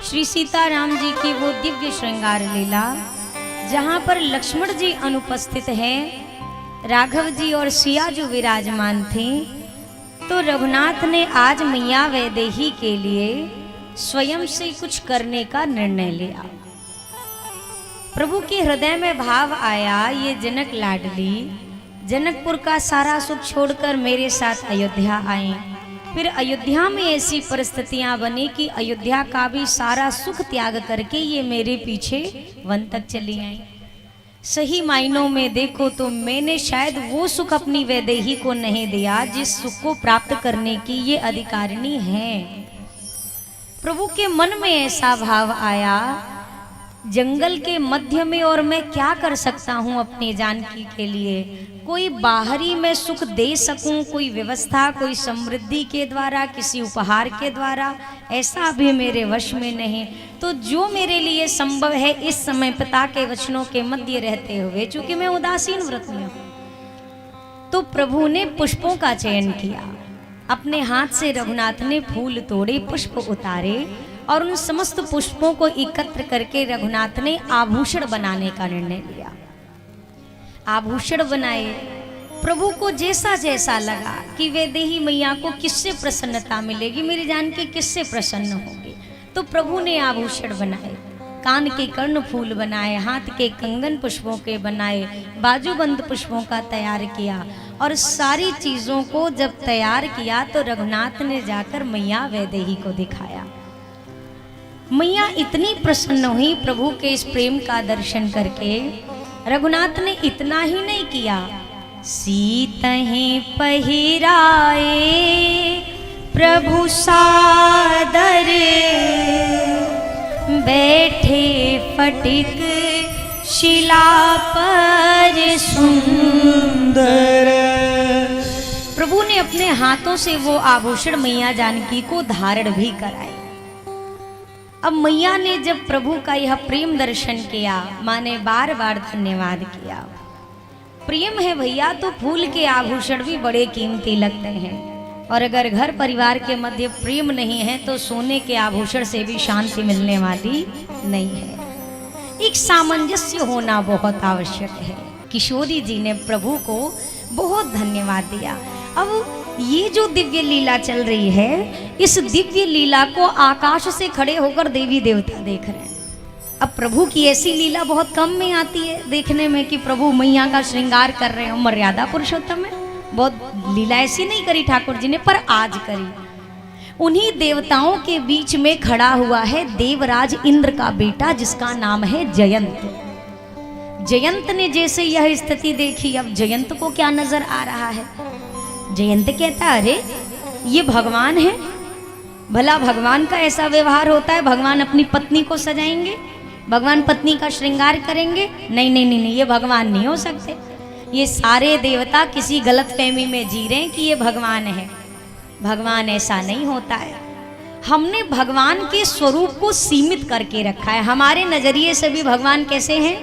श्री सीताराम जी की वो दिव्य श्रृंगार लीला जहाँ पर लक्ष्मण जी अनुपस्थित हैं, राघव जी और सिया जो विराजमान थे, तो रघुनाथ ने आज मैया वैदेही के लिए स्वयं से कुछ करने का निर्णय लिया। प्रभु के हृदय में भाव आया, ये जनक लाडली जनकपुर का सारा सुख छोड़कर मेरे साथ अयोध्या आए। फिर अयोध्या में ऐसी परिस्थितियां बनी कि अयोध्या का भी सारा सुख त्याग करके ये मेरे पीछे वन तक चली आई। सही मायनों में देखो तो मैंने शायद वो सुख अपनी वैदेही को नहीं दिया जिस सुख को प्राप्त करने की ये अधिकारिणी है। प्रभु के मन में ऐसा भाव आया, जंगल के मध्य में और मैं क्या कर सकता हूँ अपने जानकी के लिए। कोई बाहरी मैं सुख दे सकूं, कोई व्यवस्था, कोई समृद्धि के द्वारा, किसी उपहार के द्वारा, ऐसा अभी मेरे वश में नहीं। तो जो मेरे लिए संभव है इस समय पिता के वचनों के मध्य रहते हुए, चूंकि मैं उदासीन व्रत में हूं, तो प्रभु ने पुष्पों का चयन किया। अपने हाथ से रघुनाथ ने फूल तोड़े, पुष्प उतारे और उन समस्त पुष्पों को एकत्र करके रघुनाथ ने आभूषण बनाने का निर्णय लिया। आभूषण बनाए। प्रभु को जैसा जैसा लगा कि वैदेही मैया को किससे प्रसन्नता मिलेगी, मेरी जानकी किससे प्रसन्न होगी, तो प्रभु ने आभूषण बनाए। कान के कर्ण फूल बनाए, हाथ के कंगन पुष्पों के बनाए, बाजूबंद पुष्पों का तैयार किया। और सारी चीजों को जब तैयार किया तो रघुनाथ ने जाकर मैया वैदेही को दिखाया। मैया इतनी प्रसन्न हुई प्रभु के इस प्रेम का दर्शन करके। रघुनाथ ने इतना ही नहीं किया, सीतहि पहिराए प्रभु सादर, बैठे फटिक शिला पर सुंदर। प्रभु ने अपने हाथों से वो आभूषण मैया जानकी को धारण भी कराए। अब मैया ने जब प्रभु का यह प्रेम दर्शन किया, माँ ने बार बार धन्यवाद किया। प्रेम है भैया तो फूल के आभूषण भी बड़े कीमती लगते हैं, और अगर घर परिवार के मध्य प्रेम नहीं है तो सोने के आभूषण से भी शांति मिलने वाली नहीं है। एक सामंजस्य होना बहुत आवश्यक है। किशोरी जी ने प्रभु को बहुत धन्यवाद दिया। अब ये जो दिव्य लीला चल रही है, इस दिव्य लीला को आकाश से खड़े होकर देवी देवता देख रहे हैं। अब प्रभु की ऐसी लीला बहुत कम में आती है देखने में कि प्रभु मैया का श्रृंगार कर रहे हो। मर्यादा पुरुषोत्तम है, बहुत लीला ऐसी नहीं करी ठाकुर जी ने, पर आज करी। उन्हीं देवताओं के बीच में खड़ा हुआ है देवराज इंद्र का बेटा जिसका नाम है जयंत। जयंत ने जैसे यह स्थिति देखी, अब जयंत को क्या नजर आ रहा है, जयंत कहता अरे ये भगवान है, भला भगवान का ऐसा व्यवहार होता है, भगवान अपनी पत्नी को सजाएंगे, भगवान पत्नी का श्रृंगार करेंगे? नहीं नहीं नहीं, ये भगवान नहीं हो सकते। ये सारे देवता किसी गलतफहमी में जी रहे हैं कि ये भगवान है। भगवान ऐसा नहीं होता है। हमने भगवान के स्वरूप को सीमित करके रखा है। हमारे नजरिए से भी भगवान कैसे हैं?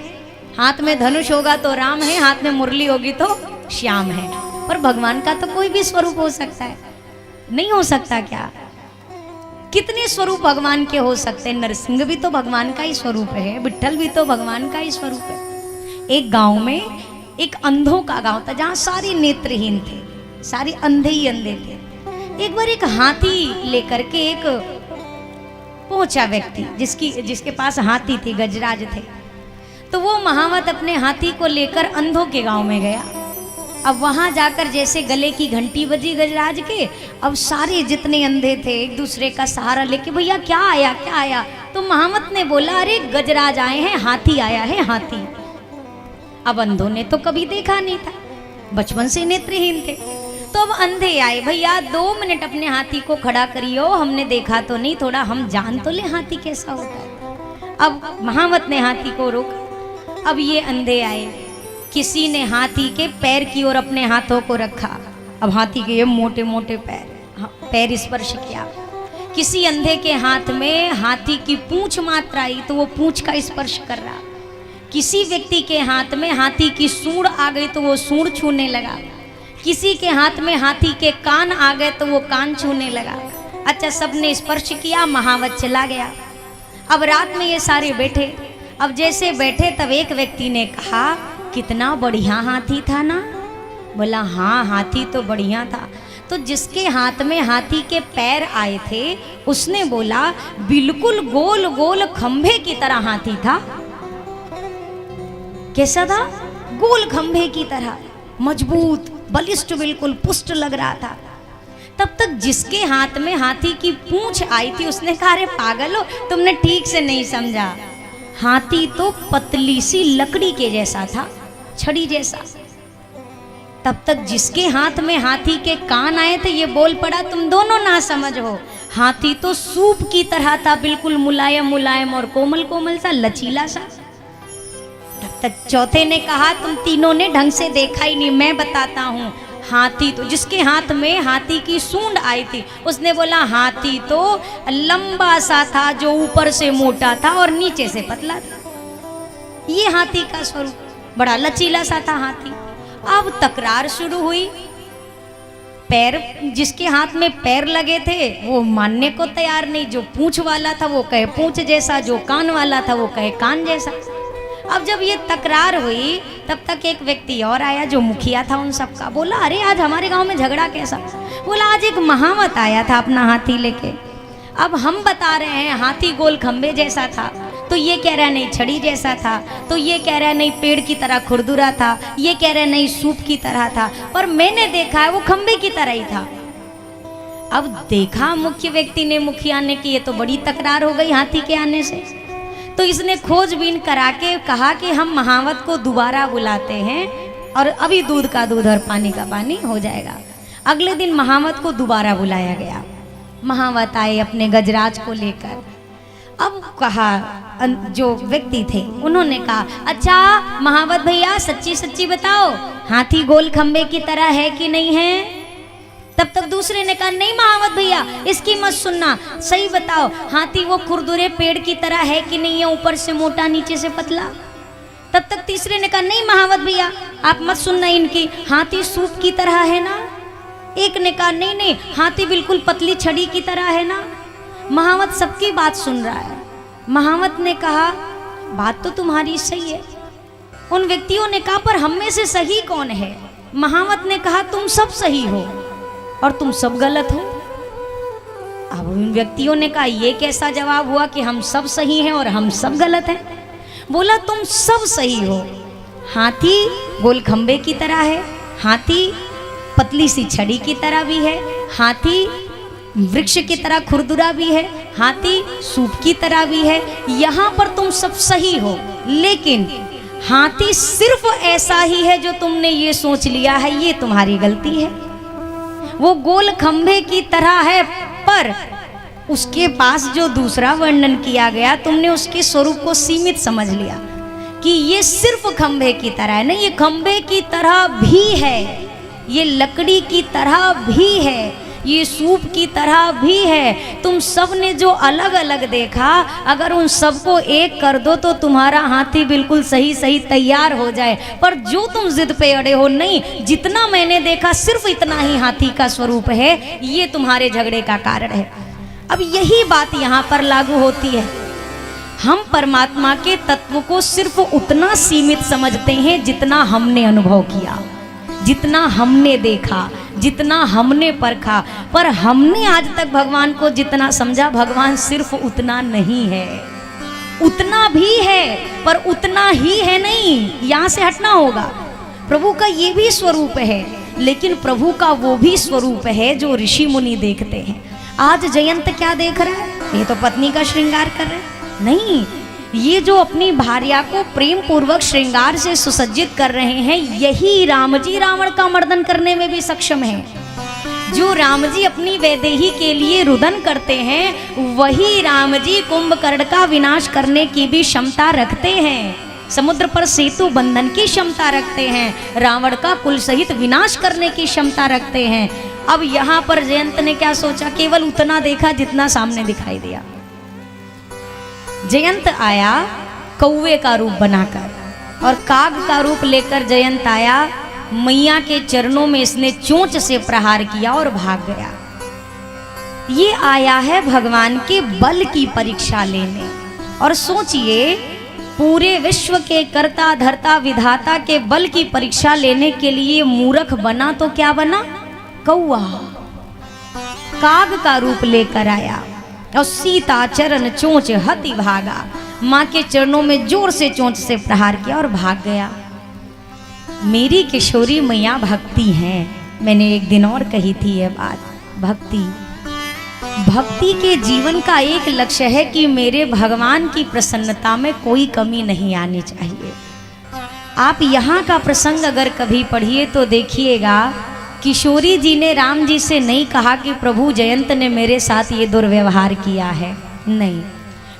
हाथ में धनुष होगा तो राम है, हाथ में मुरली होगी तो श्याम है। पर भगवान का तो कोई भी स्वरूप हो सकता है, नहीं हो सकता क्या? कितने स्वरूप भगवान के हो सकते हैं? नरसिंह भी तो भगवान का ही स्वरूप है, विठ्ठल भी तो भगवान का ही स्वरूप है। एक गांव में एक अंधों का गांव था जहां सारे नेत्रहीन थे, सारे अंधे ही अंधे थे। एक बार एक हाथी लेकर के एक पहुंचा व्यक्ति जिसके पास हाथी थी, गजराज थे। तो वो महावत अपने हाथी को लेकर अंधों के गांव में गया। अब वहां जाकर जैसे गले की घंटी बजी गजराज के, अब सारे जितने अंधे थे एक दूसरे का सहारा लेके, भैया क्या आया क्या आया? तो महावत ने बोला अरे गजराज आए हैं, हाथी आया है, हाथी। अब अंधों ने तो कभी देखा नहीं था, बचपन से नेत्रहीन थे। तो अब अंधे आए, भैया 2 मिनट अपने हाथी को खड़ा करियो, हमने देखा तो नहीं, थोड़ा हम जान तो ले हाथी कैसा होता है। अब महावत ने हाथी को रोका। अब ये अंधे आए, किसी ने हाथी के पैर की ओर अपने हाथों को रखा। अब हाथी के ये मोटे मोटे पैर स्पर्श किया। किसी अंधे के हाथ में हाथी की पूंछ मात्र आई तो वो पूंछ का स्पर्श कर रहा। किसी व्यक्ति के हाथ में हाथी की सूंड आ गई तो वो सूंड छूने लगा। किसी के हाथ में हाथी के कान आ गए तो वो कान छूने लगा। अच्छा, सबने स्पर्श किया, महावत चला गया। अब रात में ये सारे बैठे, अब जैसे बैठे तब एक व्यक्ति ने कहा कितना बढ़िया हाथी था ना। बोला हाँ हाथी तो बढ़िया था। तो जिसके हाथ में हाथी के पैर आए थे उसने बोला बिल्कुल गोल गोल खंभे की तरह हाथी था। कैसा था? गोल खंभे की तरह, मजबूत, बलिष्ठ, बिल्कुल पुष्ट लग रहा था। तब तक जिसके हाथ में हाथी की पूंछ आई थी उसने कहा अरे पागल हो, तुमने ठीक से नहीं समझा। हाथी तो पतली सी लकड़ी के जैसा था, छड़ी जैसा। तब तक जिसके हाथ में हाथी के कान आए थे ये बोल पड़ा तुम दोनों ना समझ हो, हाथी तो सूप की तरह था, बिल्कुल मुलायम मुलायम और कोमल कोमल सा, लचीला सा। तब तक चौथे ने कहा तुम तीनों ने ढंग से देखा ही नहीं, मैं बताता हूँ। हाथी तो जिसके हाथ में हाथी की सूंड आई थी उसने बोला हाथी तो लंबा सा था, जो ऊपर से मोटा था और नीचे से पतला था। ये हाथी का स्वरूप, बड़ा लचीला सा था हाथी। अब तकरार शुरू हुई। पैर, जिसके हाथ में पैर लगे थे वो मानने को तैयार नहीं, जो पूंछ वाला था वो कहे पूंछ जैसा, जो कान वाला था वो कहे कान जैसा। अब जब ये तकरार हुई तब तक एक व्यक्ति और आया जो मुखिया था उन सबका। बोला अरे आज हमारे गांव में झगड़ा कैसा? बोला आज एक महावत आया था अपना हाथी लेके। अब हम बता रहे हैं हाथी गोल खंबे जैसा था, तो ये कह रहा है नहीं छड़ी जैसा था, तो ये कह रहा है नहीं पेड़ की तरह खुरदुरा था, ये कह रहा है नहीं सूप की तरह था, पर मैंने देखा है वो खंबे की तरह ही था। अब देखा मुख्य व्यक्ति ने, मुखिया ने कि ये तो बड़ी तकरार हो गई हाथी के आने से। तो इसने खोजबीन करा के कहा कि हम महावत को दोबारा बुलाते हैं और अभी दूध का दूध और पानी का पानी हो जाएगा। अगले दिन महावत को दोबारा बुलाया गया। महावत आए अपने गजराज को लेकर। अब कहा, जो व्यक्ति थे उन्होंने कहा अच्छा महावत भैया सच्ची सच्ची बताओ हाथी गोल खंबे की तरह है कि नहीं है? तब तक दूसरे ने कहा नहीं महावत भैया इसकी मत सुनना, सही बताओ हाथी वो खुरदुरे पेड़ की तरह है कि नहीं है, ऊपर से मोटा नीचे से पतला? तब तक तीसरे ने कहा नहीं महावत भैया आप मत सुनना इनकी, हाथी सूप की तरह है ना। एक ने कहा नहीं नहीं हाथी बिल्कुल पतली छड़ी की तरह है ना। महावत सबकी बात सुन रहा है। महावत ने कहा बात तो तुम्हारी सही है। उन व्यक्तियों ने कहा पर हम में से सही कौन है? महावत ने कहा तुम सब सही हो और तुम सब गलत हो। अब उन व्यक्तियों ने कहा ये कैसा जवाब हुआ कि हम सब सही हैं और हम सब गलत हैं? बोला तुम सब सही हो, हाथी गोल खंबे की तरह है, हाथी पतली सी छड़ी की तरह भी है, हाथी वृक्ष की तरह खुरदुरा भी है, हाथी सूप की तरह भी है। यहाँ पर तुम सब सही हो, लेकिन हाथी सिर्फ ऐसा ही है जो तुमने ये सोच लिया है, ये तुम्हारी गलती है। वो गोल खंभे की तरह है, पर उसके पास जो दूसरा वर्णन किया गया तुमने उसके स्वरूप को सीमित समझ लिया कि ये सिर्फ खंभे की तरह है। नहीं, ये खंभे की तरह भी है, ये लकड़ी की तरह भी है, ये सूप की तरह भी है। तुम सब ने जो अलग अलग देखा अगर उन सबको एक कर दो तो तुम्हारा हाथी बिल्कुल सही सही तैयार हो जाए। पर जो तुम जिद पे अड़े हो नहीं, जितना मैंने देखा सिर्फ इतना ही हाथी का स्वरूप है, ये तुम्हारे झगड़े का कारण है। अब यही बात यहाँ पर लागू होती है। हम परमात्मा के तत्व को सिर्फ उतना सीमित समझते हैं जितना हमने अनुभव किया, जितना हमने देखा, जितना हमने परखा। पर हमने आज तक भगवान को जितना समझा, भगवान सिर्फ उतना नहीं है। उतना भी है पर उतना ही है नहीं, यहाँ से हटना होगा। प्रभु का ये भी स्वरूप है, लेकिन प्रभु का वो भी स्वरूप है जो ऋषि मुनि देखते हैं। आज जयंत क्या देख रहा है? ये तो पत्नी का श्रृंगार कर रहे हैं। नहीं, ये जो अपनी भार्या को प्रेम पूर्वक श्रृंगार से सुसज्जित कर रहे हैं, यही राम जी रावण का मर्दन करने में भी सक्षम है। जो राम जी अपनी वैदेही के लिए रुदन करते हैं, वही राम जी कुंभकर्ण का विनाश करने की भी क्षमता रखते हैं। समुद्र पर सेतु बंधन की क्षमता रखते हैं, रावण का कुल सहित विनाश करने की क्षमता रखते हैं। अब यहाँ पर जयंत ने क्या सोचा? केवल उतना देखा जितना सामने दिखाई दिया। जयंत आया कौवे का रूप बनाकर और काग का रूप लेकर जयंत आया। मैया के चरणों में इसने चोंच से प्रहार किया और भाग गया। ये आया है भगवान के बल की परीक्षा लेने। और सोचिए, पूरे विश्व के कर्ता धर्ता विधाता के बल की परीक्षा लेने के लिए मूर्ख बना तो क्या बना? कौआ, काग का रूप लेकर आया और सीता चरण चोंच हति भागा, माँ के चरणों में जोर से चोंच से प्रहार किया और भाग गया। मेरी किशोरी मैया भक्ति हैं। मैंने एक दिन और कही थी यह बात, भक्ति के जीवन का एक लक्ष्य है कि मेरे भगवान की प्रसन्नता में कोई कमी नहीं आनी चाहिए। आप यहाँ का प्रसंग अगर कभी पढ़िए तो देखिएगा, किशोरी जी ने राम जी से नहीं कहा कि प्रभु जयंत ने मेरे साथ ये दुर्व्यवहार किया है, नहीं,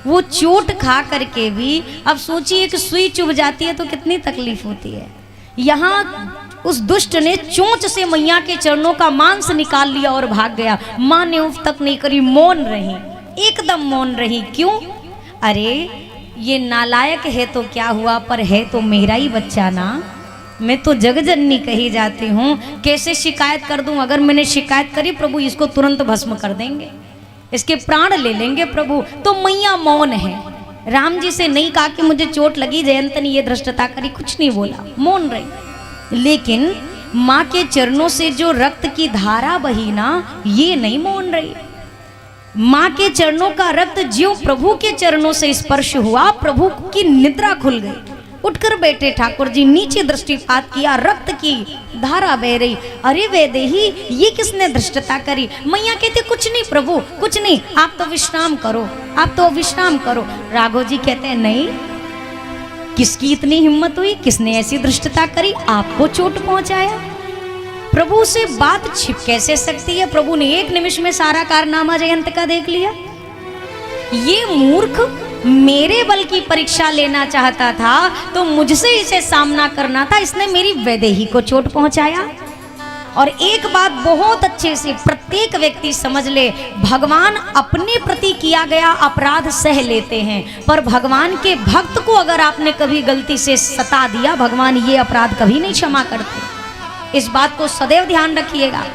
वो चोट खा करके भी, अब सोचिए कि सुई चुभ जाती है तो कितनी तकलीफ होती है। यहाँ उस दुष्ट ने चोंच से मैया के चरणों का मांस निकाल लिया और भाग गया। माँ ने उफ तक नहीं करी, मौन रही, एकदम मौन रही। क्यों? अरे ये नालायक है तो क्या हुआ, पर है तो मेरा ही बच्चा ना, मैं तो जगजननी कही जाती हूँ, कैसे शिकायत कर दूं? अगर मैंने शिकायत करी प्रभु इसको तुरंत भस्म कर देंगे, इसके प्राण ले लेंगे प्रभु। तो मैया मौन है, राम जी से नहीं कहा कि मुझे चोट लगी, जयंत ने ये धृष्टता करी, कुछ नहीं बोला, मौन रही। लेकिन माँ के चरणों से जो रक्त की धारा बही ना, ये नहीं मौन रही। माँ के चरणों का रक्त ज्यों प्रभु के चरणों से स्पर्श हुआ, प्रभु की निद्रा खुल गई। उठकर बैठे ठाकुर जी, नीचे दृष्टिपात किया, रक्त की धारा बह रही। अरे वैदेही, ये किसने धृष्टता करी? मैया कहते कुछ नहीं प्रभु, कुछ नहीं, आप तो विश्राम करो, आप तो विश्राम करो। राघव जी कहते हैं नहीं, किसकी इतनी हिम्मत हुई, किसने ऐसी धृष्टता करी, आपको चोट पहुंचाया? प्रभु से बात छिप कैसे सकती है? प्रभु ने एक निमिष में सारा कारनामा जयंत का देख लिया। ये मूर्ख मेरे बल की परीक्षा लेना चाहता था तो मुझसे इसे सामना करना था, इसने मेरी वैदेही को चोट पहुंचाया। और एक बात बहुत अच्छे से प्रत्येक व्यक्ति समझ ले, भगवान अपने प्रति किया गया अपराध सह लेते हैं, पर भगवान के भक्त को अगर आपने कभी गलती से सता दिया, भगवान ये अपराध कभी नहीं क्षमा करते। इस बात को सदैव ध्यान रखिएगा।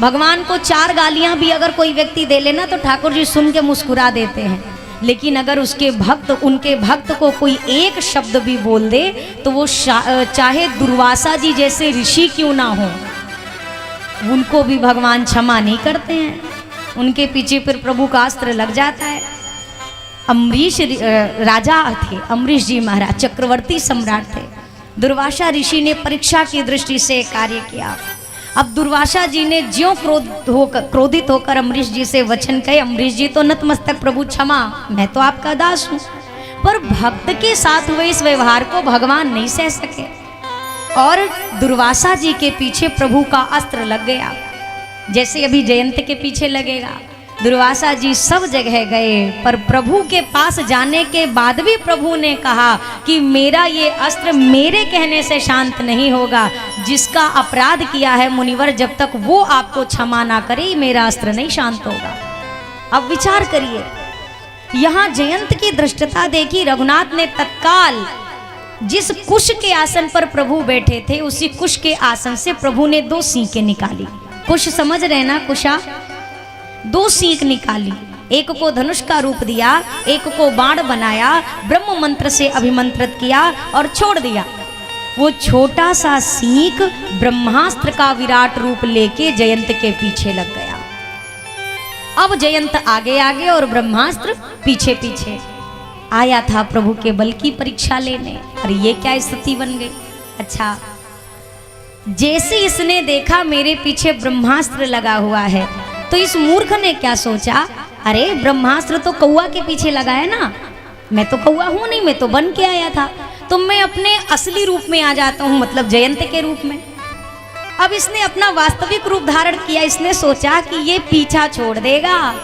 भगवान को 4 गालियां भी अगर कोई व्यक्ति दे लेना तो ठाकुर जी सुन के मुस्कुरा देते हैं, लेकिन अगर उसके भक्त, उनके भक्त को कोई एक शब्द भी बोल दे तो वो चाहे दुर्वासा जी जैसे ऋषि क्यों ना हो, उनको भी भगवान क्षमा नहीं करते हैं। उनके पीछे फिर प्रभु का अस्त्र लग जाता है। अम्बरीश राजा थे, अम्बरीश जी महाराज चक्रवर्ती सम्राट थे। दुर्वासा ऋषि ने परीक्षा की दृष्टि से कार्य किया। अब दुर्वासा जी ने ज्यों क्रोधित होकर अम्बरीश जी से वचन कहे, अम्बरीश जी तो नतमस्तक, प्रभु क्षमा, मैं तो आपका दास हूँ। पर भक्त के साथ हुए इस व्यवहार को भगवान नहीं सह सके और दुर्वासा जी के पीछे प्रभु का अस्त्र लग गया, जैसे अभी जयंत के पीछे लगेगा। दुर्वासा जी सब जगह गए, पर प्रभु के पास जाने के बाद भी प्रभु ने कहा कि मेरा ये अस्त्र मेरे कहने से शांत नहीं होगा। जिसका अपराध किया है मुनिवर, जब तक वो आपको क्षमा ना करे मेरा अस्त्र नहीं शांत होगा। अब विचार करिए, यहाँ जयंत की धृष्टता देखी। रघुनाथ ने तत्काल जिस कुश के आसन पर प्रभु बैठे थे, उसी कुश के आसन से प्रभु ने 2 सींकें निकाली। कुश समझ रहे ना, कुशा, 2 सींक निकाली, एक को धनुष का रूप दिया, एक को बाण बनाया, ब्रह्म मंत्र से अभिमंत्रित किया और छोड़ दिया। वो छोटा सा सींक ब्रह्मास्त्र का विराट रूप लेके जयंत के पीछे लग गया। अब जयंत आगे आगे और ब्रह्मास्त्र पीछे पीछे। आया था प्रभु के बल की परीक्षा लेने, और ये क्या स्थिति बन गई। अच्छा, जैसे इसने देखा मेरे पीछे ब्रह्मास्त्र लगा हुआ है, तो इस मूर्ख ने क्या सोचा, अरे ब्रह्मास्त्र तो कौआ के पीछे लगा है ना, मैं तो कौआ हूं नहीं, मैं तो बन के आया था, तो मैं अपने असली रूप में आ जाता हूं, मतलब जयंत के रूप में। अब इसने अपना वास्तविक रूप धारण किया। इसने सोचा कि ये पीछा छोड़ देगा,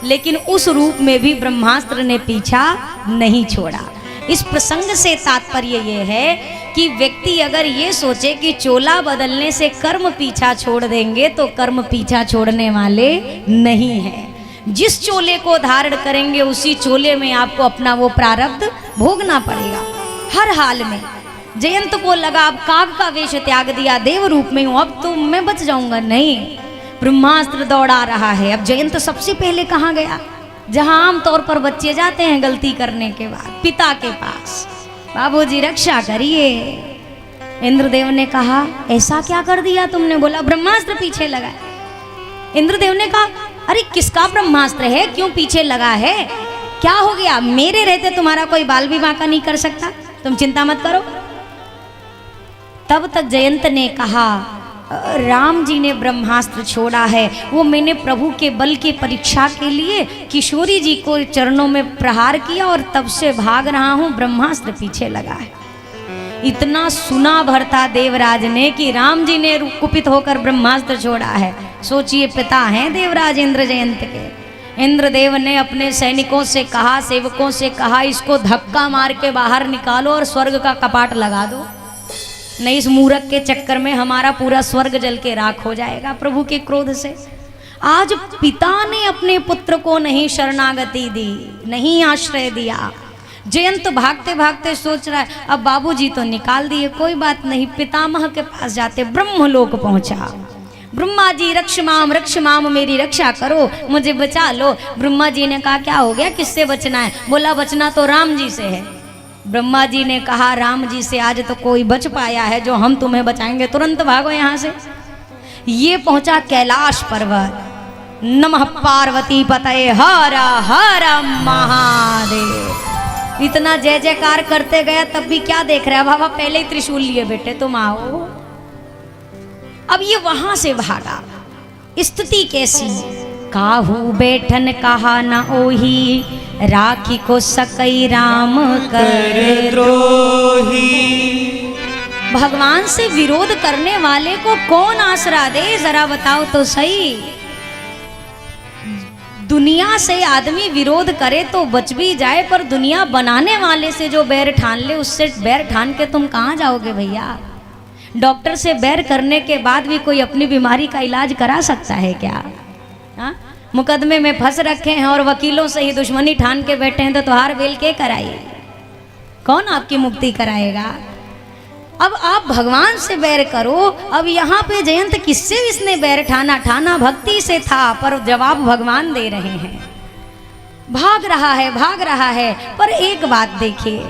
लेकिन उस रूप में भी ब्रह्मास्त्र ने पीछा नहीं छोड़ा। इस प्रसंग से तात्पर्य ये है कि व्यक्ति अगर ये सोचे कि चोला बदलने से कर्म पीछा छोड़ देंगे, तो कर्म पीछा छोड़ने वाले नहीं हैं। जिस चोले को धारण करेंगे उसी चोले में आपको अपना वो प्रारब्ध भोगना पड़ेगा हर हाल में। जयंत को लगा अब काग का वेश त्याग दिया, देव रूप में हूं, अब तो मैं बच जाऊंगा। नहीं, ब्रह्मास्त्र दौड़ा रहा है। अब जयंत सबसे पहले कहाँ गया, जहां आमतौर पर बच्चे जाते हैं गलती करने के बाद पिता के पास, बाबूजी रक्षा करिए। इंद्रदेव ने कहा ऐसा क्या कर दिया तुमने? बोला ब्रह्मास्त्र पीछे लगा। इंद्रदेव ने कहा अरे किसका ब्रह्मास्त्र है, क्यों पीछे लगा है, क्या हो गया? मेरे रहते तुम्हारा कोई बाल विवाह का नहीं कर सकता, तुम चिंता मत करो। तब तक जयंत ने कहा राम जी ने ब्रह्मास्त्र छोड़ा है, वो मैंने प्रभु के बल की परीक्षा के लिए किशोरी जी को चरणों में प्रहार किया और तब से भाग रहा हूं, ब्रह्मास्त्र पीछे लगा है। इतना सुना भरता देवराज ने कि राम जी ने कुपित होकर ब्रह्मास्त्र छोड़ा है। सोचिए पिता हैं देवराज इंद्र जयंत के। इंद्रदेव ने अपने सैनिकों से कहा, सेवकों से कहा, इसको धक्का मार के बाहर निकालो और स्वर्ग का कपाट लगा दो, नहीं इस मूरख के चक्कर में हमारा पूरा स्वर्ग जल के राख हो जाएगा प्रभु के क्रोध से। आज पिता ने अपने पुत्र को नहीं शरणागति दी, नहीं आश्रय दिया। जयंत भागते भागते सोच रहा है अब बाबूजी तो निकाल दिए, कोई बात नहीं, पितामह के पास जाते। ब्रह्मलोक पहुंचा। ब्रह्मा जी रक्ष माम मेरी रक्षा करो, मुझे बचा लो। ब्रह्मा जी ने कहा क्या हो गया, किससे बचना है? बोला बचना तो राम जी से है। ब्रह्मा जी ने कहा राम जी से आज तो कोई बच पाया है जो हम तुम्हें बचाएंगे, तुरंत भागो यहाँ से। ये पहुंचा कैलाश पर्वत। नमः पार्वती पतये हर हर महादेव। इतना जय जयकार करते गया तब भी क्या देख रहा है? बाबा पहले ही त्रिशूल लिए बेटे तुम आओ। अब ये वहां से भागा। स्थिति कैसी? काहू बैठन कहा न ओही, राखी को सकई राम कर द्रोही। भगवान से विरोध करने वाले को कौन आसरा दे, जरा बताओ तो सही। दुनिया से आदमी विरोध करे तो बच भी जाए, पर दुनिया बनाने वाले से जो बैर ठान ले, उससे बैर ठान के तुम कहाँ जाओगे भैया? डॉक्टर से बैर करने के बाद भी कोई अपनी बीमारी का इलाज करा सकता है क्या? हाँ? मुकदमे में फंस रखे हैं और वकीलों से ही दुश्मनी ठान के बैठे हैं, तो त्योहार बेल के कराइए, कौन आपकी मुक्ति कराएगा? अब आप भगवान से बैर करो। अब यहाँ पे जयंत किससे इसने बैर ठाना? ठाना भक्ति से था, पर जवाब भगवान दे रहे हैं। भाग रहा है। पर एक बात देखिए,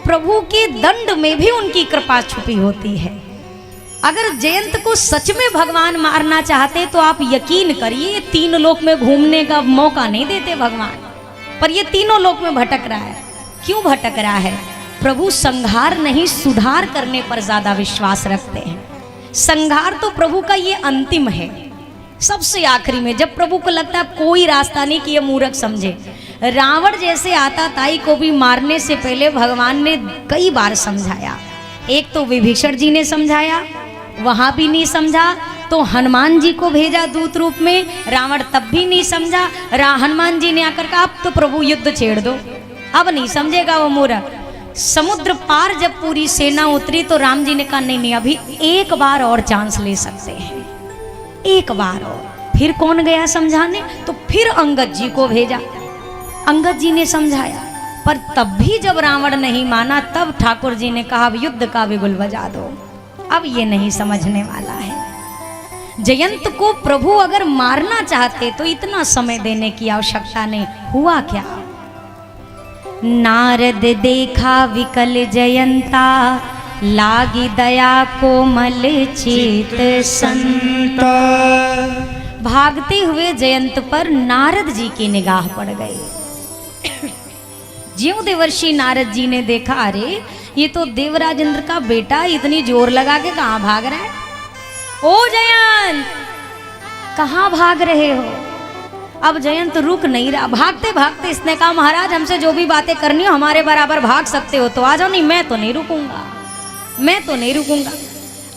प्रभु के दंड में भी उनकी कृपा छुपी होती है। अगर जयंत को सच में भगवान मारना चाहते तो आप यकीन करिए तीन लोक में घूमने का मौका नहीं देते भगवान, पर ये तीनों लोक में भटक रहा है। क्यों भटक रहा है? प्रभु संहार नहीं, सुधार करने पर ज्यादा विश्वास रखते हैं। संहार तो प्रभु का ये अंतिम है, सबसे आखिरी में, जब प्रभु को लगता है कोई रास्ता नहीं कि ये मूर्ख समझे। रावण जैसे आताताई को भी मारने से पहले भगवान ने कई बार समझाया। एक तो विभीषण जी ने समझाया, वहां भी नहीं समझा, तो हनुमान जी को भेजा दूत रूप में, रावण तब भी नहीं समझा। हनुमान जी ने आकर कहा अब तो प्रभु युद्ध छेड़ दो, अब नहीं समझेगा वो मूर्ख। समुद्र पार जब पूरी सेना उतरी तो राम जी ने कहा नहीं, अभी एक बार और चांस ले सकते हैं, एक बार और। फिर कौन गया समझाने? तो फिर अंगद जी को भेजा। अंगद जी ने समझाया, पर तब भी जब रावण नहीं माना, तब ठाकुर जी ने कहा अब युद्ध का बिगुल बजा दो, अब ये नहीं समझने वाला है। जयंत को प्रभु अगर मारना चाहते तो इतना समय देने की आवश्यकता नहीं। हुआ क्या? नारद देखा विकल जयंता, लागी दया कोमल चेत संता। भागते हुए जयंत पर नारद जी की निगाह पड़ गई। ज्यों देवर्षि नारद जी ने देखा, अरे ये तो देवराज इंद्र का बेटा इतनी जोर लगा के कहाँ भाग रहा है? ओ जयंत, कहाँ भाग रहे हो? अब जयंत रुक नहीं रहा। भागते भागते इसने कहा महाराज हमसे जो भी बातें करनी हो हमारे बराबर भाग सकते हो तो आ जाओ, नहीं मैं तो नहीं रुकूंगा, मैं तो नहीं रुकूंगा।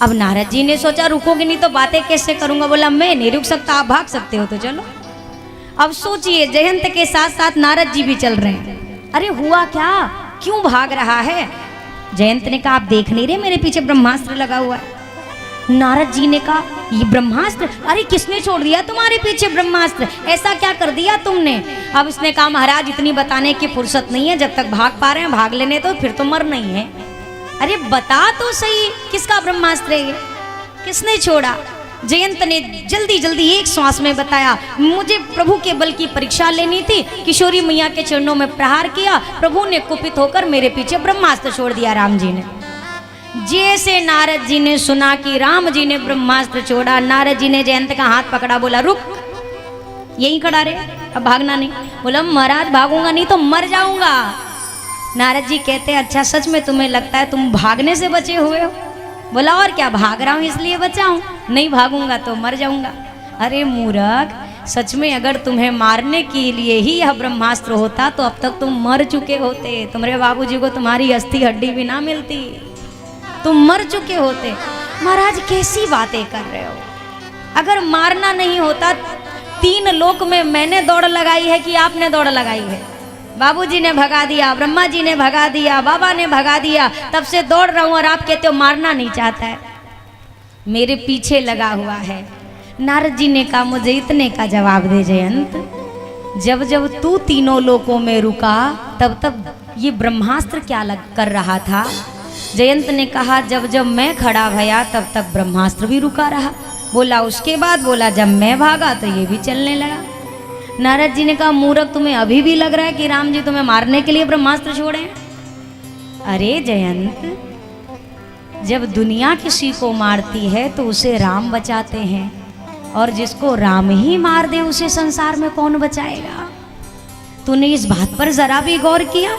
अब नारद जी ने सोचा रुकोगे नहीं तो बातें कैसे करूंगा? बोला मैं नहीं रुक सकता, आप भाग सकते हो तो चलो। अब सोचिए जयंत के साथ साथ नारद जी भी चल रहे हैं। अरे हुआ क्या, क्यों भाग रहा है? जयंत ने कहा आप देख नहीं रहे मेरे पीछे ब्रह्मास्त्र लगा हुआ है। नारद जी ने कहा ये ब्रह्मास्त्र? अरे किसने छोड़ दिया तुम्हारे पीछे ब्रह्मास्त्र, ऐसा क्या कर दिया तुमने? अब इसने कहा महाराज इतनी बताने की फुर्सत नहीं है, जब तक भाग पा रहे हैं भाग लेने तो, फिर तो मर नहीं है। अरे बता तो सही किसका ब्रह्मास्त्र है ये, किसने छोड़ा? जयंत ने जल्दी जल्दी एक श्वास में बताया, मुझे प्रभु के बल की परीक्षा लेनी थी। किशोरी मैया के चरणों में प्रहार किया। प्रभु ने कुपित होकर मेरे पीछे ब्रह्मास्त्र छोड़ दिया। राम जी ने, जैसे नारद जी ने सुना कि राम जी ने ब्रह्मास्त्र छोड़ा, नारद जी ने जयंत का हाथ पकड़ा, बोला रुक, यहीं खड़ा रहे, अब भागना नहीं। बोला महाराज भागूंगा नहीं तो मर जाऊंगा। नारद जी कहते हैं अच्छा सच में तुम्हें लगता है तुम भागने से बचे हुए हो? बोला और क्या, भाग रहा हूँ इसलिए बचा हूँ, नहीं भागूंगा तो मर जाऊंगा। अरे मूर्ख, सच में अगर तुम्हें मारने के लिए ही यह ब्रह्मास्त्र होता तो अब तक तुम मर चुके होते। तुम्हारे बाबूजी को तुम्हारी अस्थि हड्डी भी ना मिलती, तुम मर चुके होते। महाराज कैसी बातें कर रहे हो? अगर मारना नहीं होता, 3 लोक में मैंने दौड़ लगाई है कि आपने दौड़ लगाई है? बाबूजी ने भगा दिया, ब्रह्मा जी ने भगा दिया, बाबा ने भगा दिया, तब से दौड़ रहा हूं और आप कहते हो मारना नहीं चाहता है, मेरे पीछे लगा हुआ है। नारद जी ने कहा मुझे इतने का जवाब दे जयंत, जब जब तू 3 लोकों में रुका तब तब ये ब्रह्मास्त्र क्या कर रहा था? जयंत ने कहा जब जब मैं खड़ा भया तब तक ब्रह्मास्त्र भी रुका रहा। बोला उसके बाद, बोला जब मैं भागा तो ये भी चलने लगा। नारद जी ने कहा मूर्ख, तुम्हें अभी भी लग रहा है कि राम जी तुम्हें मारने के लिए ब्रह्मास्त्र छोड़े? अरे जयंत, जब दुनिया किसी को मारती है तो उसे राम बचाते हैं, और जिसको राम ही मार दे उसे संसार में कौन बचाएगा? तूने इस बात पर जरा भी गौर किया?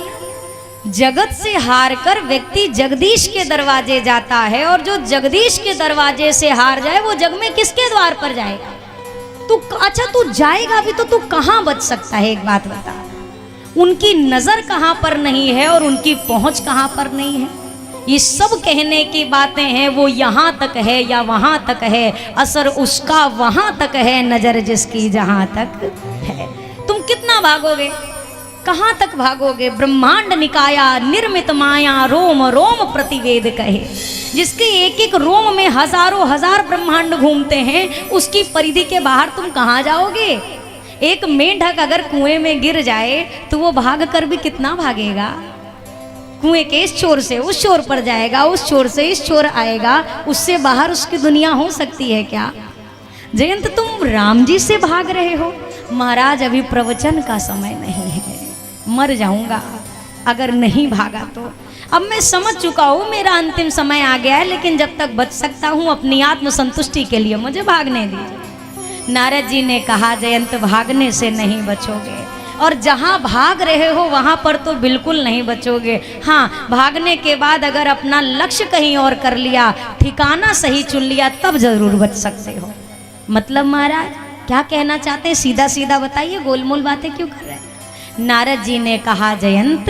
जगत से हार कर व्यक्ति जगदीश के दरवाजे जाता है, और जो जगदीश के दरवाजे से हार जाए वो जग में किसके द्वार पर जाएगा? तू अच्छा तू जाएगा भी तो तू कहाँ बच सकता है? एक बात बता, उनकी नजर कहाँ पर नहीं है और उनकी पहुंच कहाँ पर नहीं है? ये सब कहने की बातें हैं, वो यहाँ तक है या वहाँ तक है, असर उसका वहाँ तक है, नजर जिसकी जहाँ तक है। तुम कितना भागोगे, कहाँ तक भागोगे? ब्रह्मांड निकाया निर्मित माया, रोम रोम प्रतिवेद कहे। जिसके एक एक रोम में हजारों हजार ब्रह्मांड घूमते हैं, उसकी परिधि के बाहर तुम कहाँ जाओगे? एक मेंढक अगर कुएं में गिर जाए तो वो भाग कर भी कितना भागेगा? कुएं के इस छोर से उस छोर पर जाएगा, उस छोर से इस छोर आएगा, उससे बाहर उसकी दुनिया हो सकती है क्या? जयंत तुम राम जी से भाग रहे हो। महाराज अभी प्रवचन का समय नहीं है, मर जाऊंगा अगर नहीं भागा तो। अब मैं समझ चुका हूँ मेरा अंतिम समय आ गया है, लेकिन जब तक बच सकता हूँ अपनी आत्म संतुष्टि के लिए मुझे भागने दीजिए। नारद जी ने कहा जयंत भागने से नहीं बचोगे, और जहाँ भाग रहे हो वहाँ पर तो बिल्कुल नहीं बचोगे। हाँ, भागने के बाद अगर अपना लक्ष्य कहीं और कर लिया, ठिकाना सही चुन लिया, तब जरूर बच सकते हो। मतलब महाराज क्या कहना चाहते हैं? सीधा सीधा बताइए, गोलमोल बातें क्यों कर रहे हैं? नारद जी ने कहा जयंत,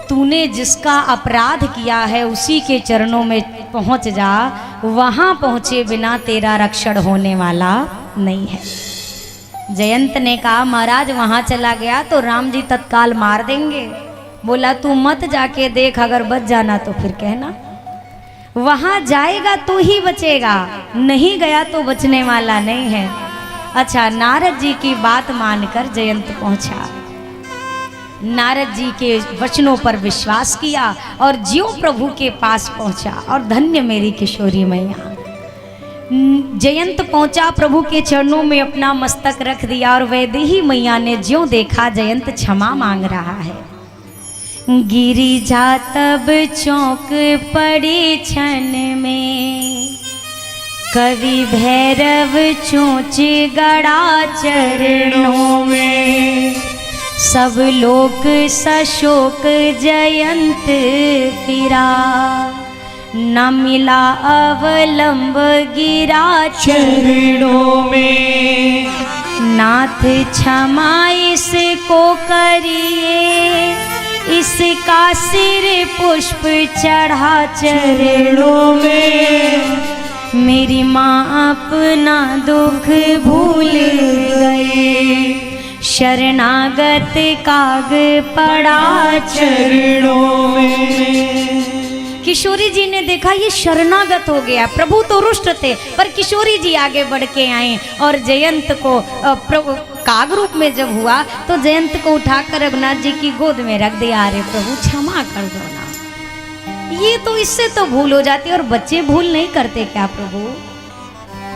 तूने जिसका अपराध किया है उसी के चरणों में पहुंच जा, वहां पहुंचे बिना तेरा रक्षण होने वाला नहीं है। जयंत ने कहा महाराज वहां चला गया तो राम जी तत्काल मार देंगे। बोला तू मत जाके देख, अगर बच जाना तो फिर कहना। वहां जाएगा तो ही बचेगा, नहीं गया तो बचने वाला नहीं है। अच्छा, नारद जी की बात मानकर जयंत पहुंचा, नारद जी के वचनों पर विश्वास किया और ज्यों प्रभु के पास पहुंचा। और धन्य मेरी किशोरी मैया, जयंत पहुंचा, प्रभु के चरणों में अपना मस्तक रख दिया, और वैदेही मैया ने ज्यों देखा जयंत क्षमा मांग रहा है। गिरिजा तब चौंक पड़ी क्षण में, कवि भैरव चोंच गड़ा चरणों में, सब लोक सशोक जयंत फिरा, न मिला अवलंब गिरा चरणों में। नाथ क्षमा इसको करिए, इसका सिर पुष्प चढ़ा चरणों में। मेरी माँ अपना दुख भूल गए, शरणागत काग पड़ा चरणों में। किशोरी जी ने देखा ये शरणागत हो गया। प्रभु तो रुष्ट थे, पर किशोरी जी आगे बढ़ के आए और जयंत को काग रूप में जब हुआ तो जयंत को उठाकर रघुनाथ जी की गोद में रख दिया। अरे प्रभु क्षमा कर दो ना, ये तो इससे तो भूल हो जाती है, और बच्चे भूल नहीं करते क्या प्रभु?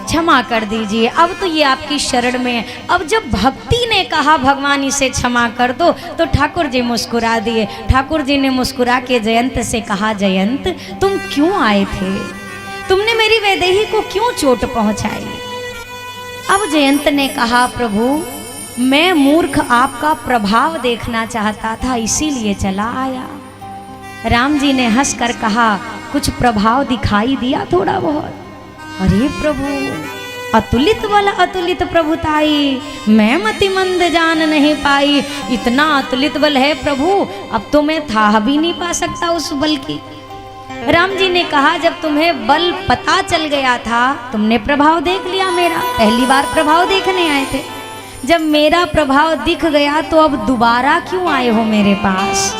क्षमा कर दीजिए, अब तो ये आपकी शरण में है। अब जब भक्ति ने कहा भगवान इसे क्षमा कर दो, तो ठाकुर जी मुस्कुरा दिए। ठाकुर जी ने मुस्कुरा के जयंत से कहा, जयंत तुम क्यों आए थे, तुमने मेरी वैदेही को क्यों चोट पहुंचाई? अब जयंत ने कहा, प्रभु मैं मूर्ख आपका प्रभाव देखना चाहता था, इसीलिए चला आया। राम जी ने हंसकर कहा, कुछ प्रभाव दिखाई दिया थोड़ा बहुत? अरे प्रभु, अतुलित बल अतुलित प्रभुताई, मैं मतिमंद जान नहीं पाई। इतना अतुलित बल है प्रभु, अब तो मैं था भी नहीं पा सकता उस बल की। राम जी ने कहा, जब तुम्हें बल पता चल गया था, तुमने प्रभाव देख लिया मेरा, पहली बार प्रभाव देखने आए थे, जब मेरा प्रभाव दिख गया तो अब दोबारा क्यों आए हो मेरे पास?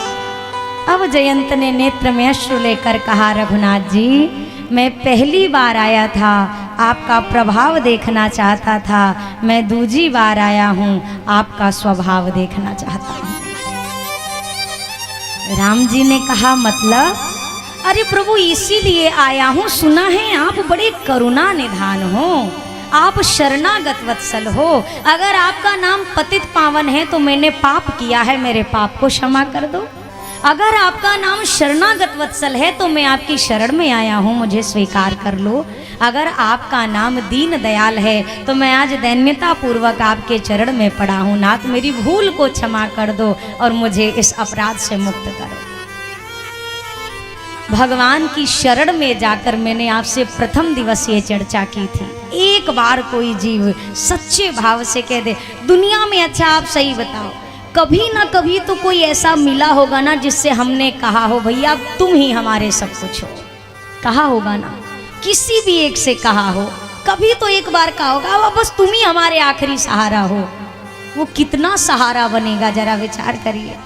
अब जयंत ने नेत्र में अश्रु लेकर कहा, रघुनाथ जी मैं पहली बार आया था, आपका प्रभाव देखना चाहता था, मैं दूजी बार आया हूँ, आपका स्वभाव देखना चाहता हूँ। राम जी ने कहा, मतलब? अरे प्रभु इसीलिए आया हूँ, सुना है आप बड़े करुणा निधान हो, आप शरणागत वत्सल हो। अगर आपका नाम पतित पावन है तो मैंने पाप किया है, मेरे पाप को क्षमा कर दो। अगर आपका नाम शरणागत वत्सल है तो मैं आपकी शरण में आया हूँ, मुझे स्वीकार कर लो। अगर आपका नाम दीन दयाल है तो मैं आज दैन्यता पूर्वक आपके चरण में पड़ा हूँ। नाथ मेरी भूल को क्षमा कर दो और मुझे इस अपराध से मुक्त करो। भगवान की शरण में जाकर मैंने आपसे प्रथम दिवस ये चर्चा की थी। एक बार कोई जीव सच्चे भाव से कह दे, दुनिया में अच्छा आप सही बताओ, कभी ना कभी तो कोई ऐसा मिला होगा ना जिससे हमने कहा हो भैया तुम ही हमारे सब कुछ हो, कहा होगा ना, किसी भी एक से कहा हो, कभी तो एक बार कहा होगा बस तुम ही हमारे आखिरी सहारा हो। वो कितना सहारा बनेगा जरा विचार करिए।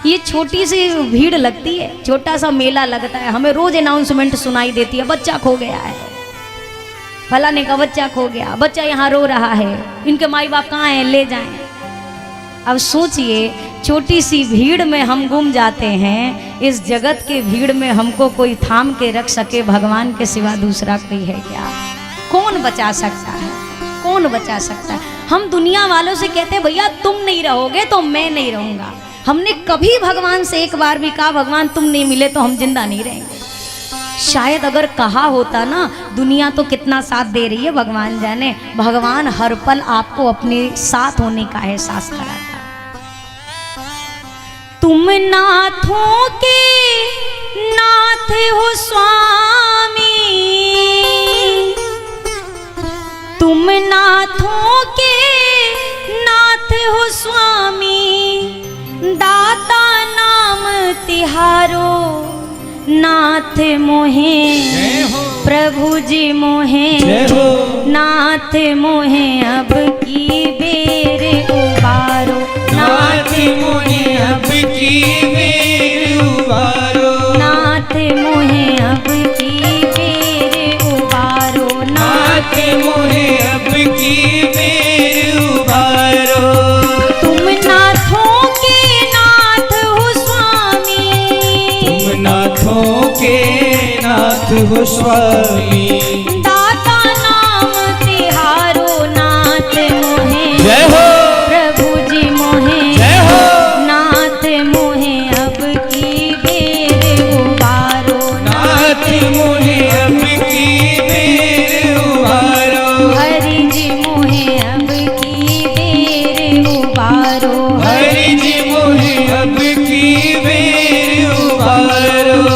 ये छोटी सी भीड़ लगती है, छोटा सा मेला लगता है, हमें रोज अनाउंसमेंट सुनाई देती है, बच्चा खो गया है, फलाने का बच्चा खो गया, बच्चा यहाँ रो रहा है, इनके माई बाप कहाँ हैं, ले जाएं। अब सोचिए, छोटी सी भीड़ में हम गुम जाते हैं, इस जगत के भीड़ में हमको कोई थाम के रख सके भगवान के सिवा दूसरा कोई है क्या? कौन बचा सकता है, कौन बचा सकता है? हम दुनिया वालों से कहते हैं भैया तुम नहीं रहोगे तो मैं नहीं रहूँगा। हमने कभी भगवान से एक बार भी कहा भगवान तुम नहीं मिले तो हम जिंदा नहीं रहेंगे? शायद अगर कहा होता ना, दुनिया तो कितना साथ दे रही है भगवान जाने, भगवान हर पल आपको अपने साथ होने का एहसास कराता। तुम नाथों के नाथ हो स्वामी, तुम नाथों के नाथ हो स्वामी, दाता नाम तिहारो, नाथ मोहे प्रभु जी मोहे, नाथ मोहे अब की बेर उबारो, नाथ मोहे अब की बेर उबारो, नाथ मोहे अब की बेर उबारो, नाथ मोहे अब की बेर उबारो। तुम नाथों के नाथ हो स्वामी, तुम नाथों के नाथ हो स्वामी, दाता नाम तिहारो, नाथ मोहे जय हो प्रभु जी मोहे, जय हो नाथ मोहे अब की बेर उबारो, नाथ मोहे अब की बेर उबारो, हरि जी मोहे अब की बेर उबारो, हरि जी मोहे अब की बेर उबारो।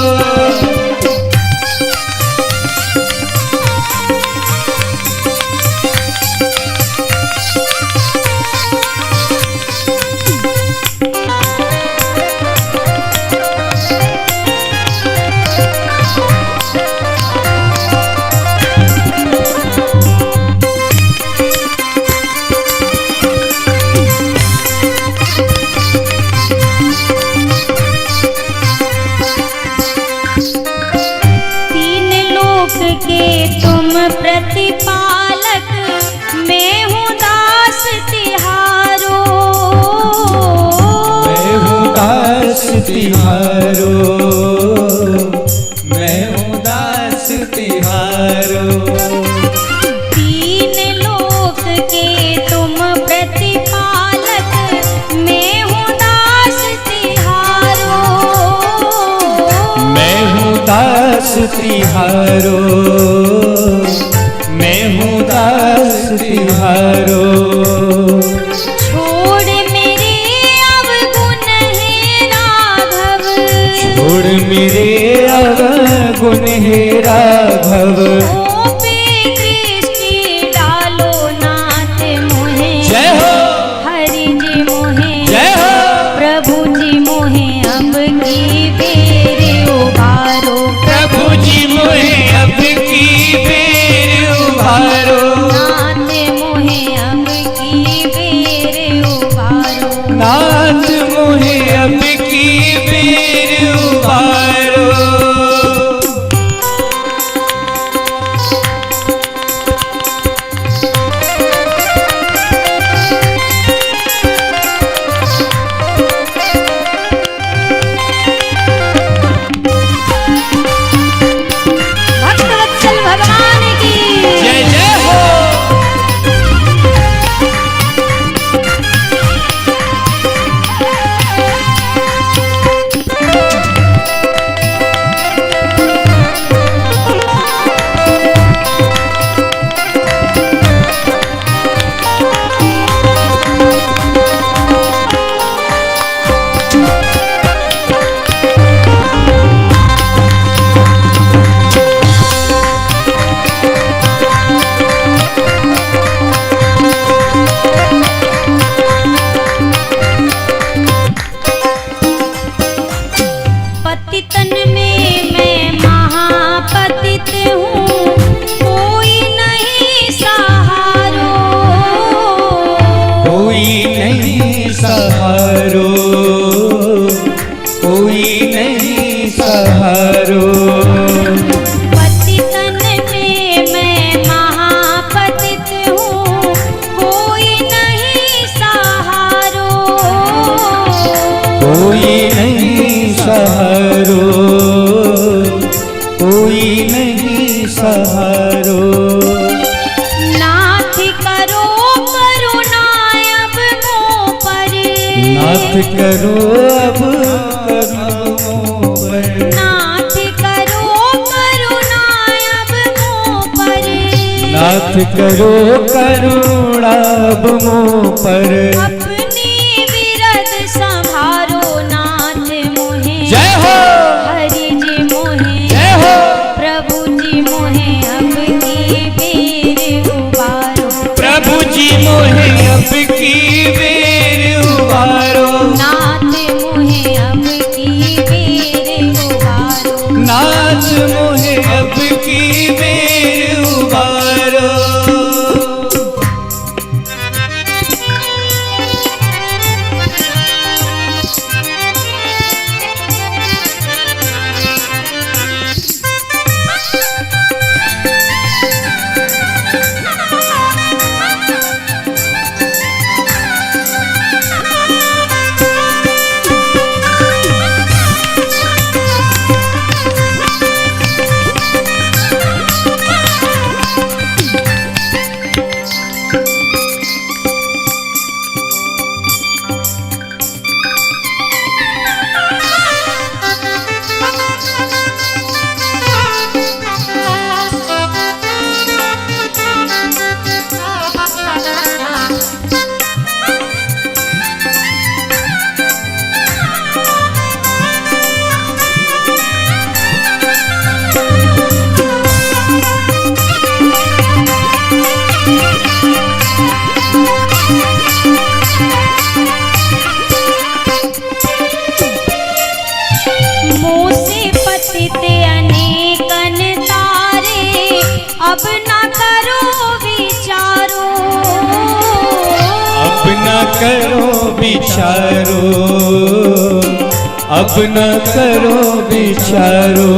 तुम प्रतिपालक, मैं हूँ दास तिहारो, मैं हूँ दास तिहारो, मैं हूँ दास तिहारो। दास तिहारो, मैं हूँ दास तिहारो। छोड़ मेरे अवगुण हे राघव, छोड़ मेरे अवगुण हे राघव। मुँह पे दृष्टि डालो नाथ मोहे, जय हो हरि जी मोहे, जय हो। प्रभु जी मोहे अब की बेर उबारो, प्रभु जी मोहे अब की बेर उबारो, नाथ मोहे अब की बेर उबारो, नाथ मोहे अब की बेर उबारो। भक्तवत्सल भगवान की जय जय हो। पतितन में मैं महापतित हूँ, कोई नहीं सहारो, कोई नहीं सहारो, कोई नहीं सहारो। पतितन में मैं महापतित हूँ, कोई नहीं सहारो, कोई नहीं सहारो, कोई नहीं सहारो। नाथ करो करुणा अब मोह पर, नाथ करो अब करो पर, नाथ करो करुणा अब मोह पर, नाथ करो करुणा अब मोह पर। अपनी विरद संभारो नाथ मोहे, जय हो हरि जी मोहे, जय हो। प्रभु जी मोहे अब की बेर उबारो, प्रभु जी मोहे अब की बेर उबारो, नाथ मोहे अब की बेर उबारो, नाथ मोहे अब की बेर उबारो। अब ना करो विचारो, अब न करो विचारो, अब न करो विचारो।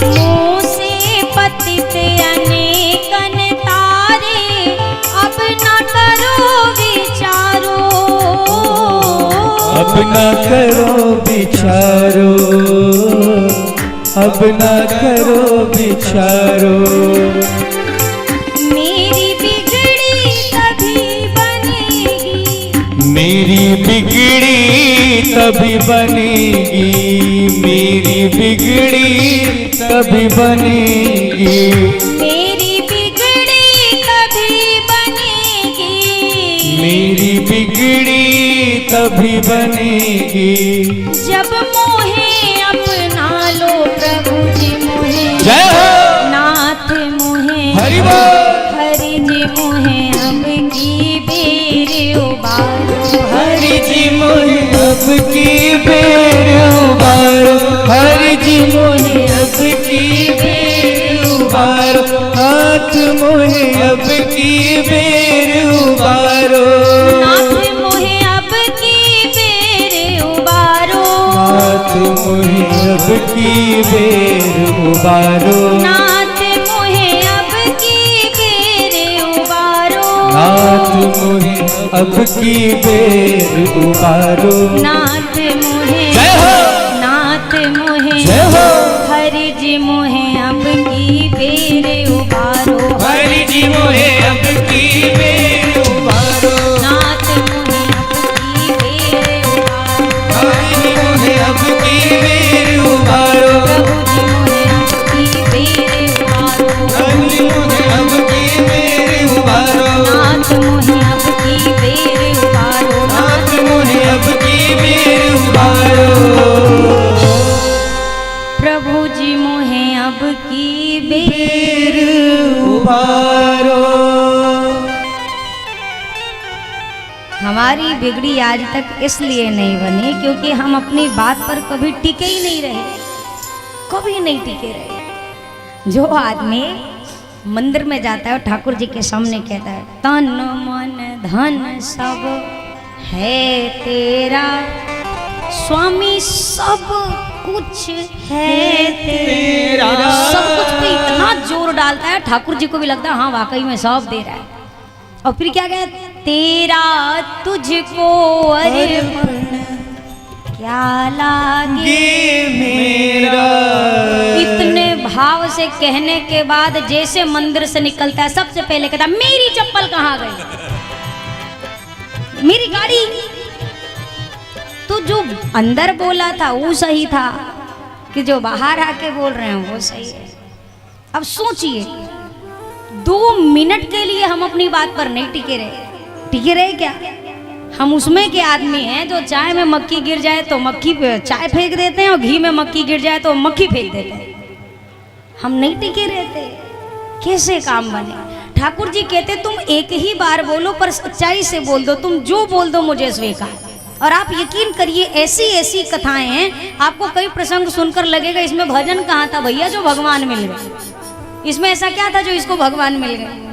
मुँह से पतित अनेकन तारे, अब ना करो विचारो, अब न करो विचारो, अब न करो विचारो। मेरी बिगड़ी तभी बनेगी, मेरी बिगड़ी तभी बनेगी, मेरी बिगड़ी कभी बनेगी, मेरी बिगड़ी कभी बनेगी, मेरी बिगड़ी तभी बनेगी। जब मोहे अपना लो प्रभु जी मोहे, जय हो नाथ मोहे, हरि बोल। हरि जी मोहे अब की बेर उबारो, हरि जी मोहे अब की बेर उबारो, हरि जी मोहे अब की बेर उबारो, हाथ मोहे अब की बेर उबारो, नाथ मोहे अब की बेर उबारो, हाथ मोहे अब की बेर उबारो, नाथ मोहे अब की बेर उबारो, हाथ मोहे अब की बेर उबारो। नाथ मोहे, जय हो नाथ मोहे, जय हो हरि जी मोहे अब की बेर उबारो, हरि जी मोहे अब की बेर उबारो, नाथ मोहे अब की बेर उबारो, हरि जी मोहे अब की बेर उबारो, प्रभु जी मोहे अब की बेर उबारो, हरि जी मोहे अब की बेर उबारो, नाथ मोहे अब की बेर उबारो, हाथ मोहे अब की बेर उबारो, प्रभु जी मोहे अब की बेर उबारो। हमारी बिगड़ी आज तक इसलिए नहीं बनी क्योंकि हम अपनी बात पर कभी टिके ही नहीं रहे, कभी नहीं टिके रहे। जो आदमी मंदिर में जाता है और ठाकुर जी के सामने कहता है तन मन धन सब है तेरा, स्वामी सब कुछ है तेरा, सब कुछ पे इतना जोर डालता है ठाकुर जी को भी लगता है हाँ वाकई में सब दे रहा है। और फिर क्या कहता है तेरा तुझको अर्पण क्या लागे मेरा इतने भाव से कहने के बाद जैसे मंदिर से निकलता है सबसे पहले कहता है मेरी चप्पल कहाँ गई, मेरी गाड़ी। तो जो अंदर बोला था वो सही था कि जो बाहर आके बोल रहे हैं वो सही है। अब सोचिए 2 मिनट के लिए हम अपनी बात पर नहीं टिके रहे क्या? हम उसमें के आदमी हैं जो चाय में मक्खी गिर जाए तो मक्खी पे चाय फेंक देते हैं और घी में मक्खी गिर जाए तो मक्खी फेंक देते हैं। हम नहीं टिके रहते, कैसे काम बने? ठाकुर जी कहते तुम एक ही बार बोलो पर सच्चाई से बोल दो, तुम जो बोल दो मुझे स्वीकार। और आप यकीन करिए ऐसी ऐसी कथाएं हैं, आपको कई प्रसंग सुनकर लगेगा इसमें भजन कहाँ था भैया जो भगवान मिल गए, इसमें ऐसा क्या था जो इसको भगवान मिल गए।